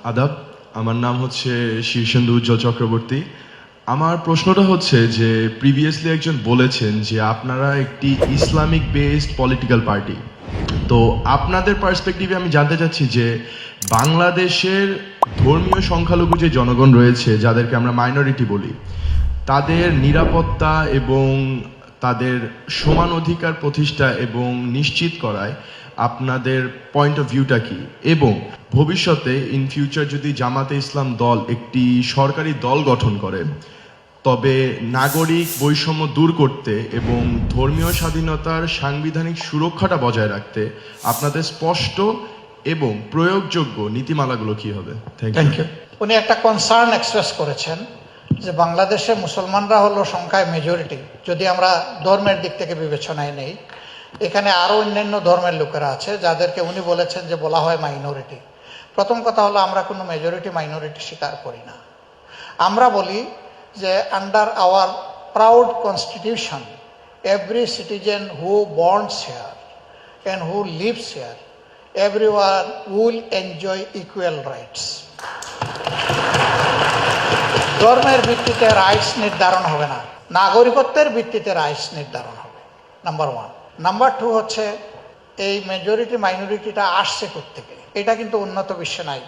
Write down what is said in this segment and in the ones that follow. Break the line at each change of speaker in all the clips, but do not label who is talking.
আদাব, আমার নাম হচ্ছে শীর্ষেন্দু উজ্জ্বল চক্রবর্তী। আমার প্রশ্নটা হচ্ছে যে প্রিভিয়াসলি একজন বলেছেন যে আপনারা একটি ইসলামিক বেসড পলিটিক্যাল পার্টি। তো আপনাদের পার্সপেক্টিভে আমি জানতে চাচ্ছি যে বাংলাদেশের ধর্মীয় সংখ্যালঘু যে জনগণ রয়েছে, যাদেরকে আমরা মাইনরিটি বলি, তাদের নিরাপত্তা এবং তাদের সমান অধিকার প্রতিষ্ঠা এবং নিশ্চিত করায় আপনাদের পয়েন্ট অফ ভিউটা কি, এবং ভবিষ্যতে ইন ফিউচার যদি জামাতে ইসলাম দল একটি সরকারি দল গঠন করে, তবে নাগরিক বৈষম্য দূর করতে এবং ধর্মীয় স্বাধীনতার সাংবিধানিক সুরক্ষাটা বজায় রাখতে আপনাদের স্পষ্ট এবং প্রয়োগযোগ্য নীতিমালাগুলো কি হবে?
Thank you. উনি একটা কনসার্ন এক্সপ্রেস করেছেন যে বাংলাদেশে মুসলমানরা হলো সংখ্যায় মেজরিটি, যদি আমরা ধর্মের দিক থেকে বিবেচনায় নেই। এখানে আরও অন্যান্য ধর্মের লোকেরা আছে যাদেরকে উনি বলেছেন যে বলা হয় মাইনরিটি। প্রথম কথা হলো আমরা কোনো মেজরিটি মাইনরিটি স্বীকার করি না। আমরা বলি যে under our proud constitution every citizen who borns here and who lives here everyone will enjoy equal rights. ধর্মের ভিত্তিতে রাইটস নির্ধারণ হবে না, নাগরিকত্বের ভিত্তিতে রাইটস নির্ধারণ হবে, নাম্বার ওয়ান। নাম্বার টু হচ্ছে এই মেজরিটি মাইনরিটিটা আসছে কোত্থেকে, এটা কিন্তু উন্নত বিশ্বে নাই।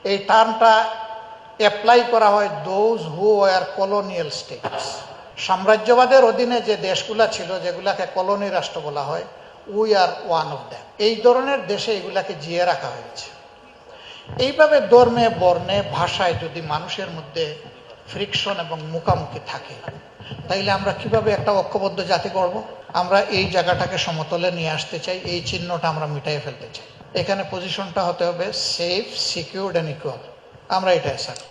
এই টার্মটা অ্যাপ্লাই করা হয় those who are colonial states. সাম্রাজ্যবাদের অধীনে যে দেশগুলা ছিল, যেগুলাকে কলোনি রাষ্ট্র বলা হয়, we are one of them. এই ধরনের দেশে এগুলাকে জিয়ে রাখা হয়েছে। এইভাবে ধর্মে বর্ণে ভাষায় যদি মানুষের মধ্যে ফ্রিকশন এবং মুখামুখি থাকে, তাইলে আমরা কিভাবে একটা ঐক্যবদ্ধ জাতি করব? আমরা এই জায়গাটাকে সমতলে নিয়ে আসতে চাই, এই চিহ্নটা আমরা মিটাই ফেলতে চাই। এখানে পজিশনটা হতে হবে সেফ, সিকিউরড অ্যান্ড ইকুয়াল। আমরা এটা অ্যাসার্ট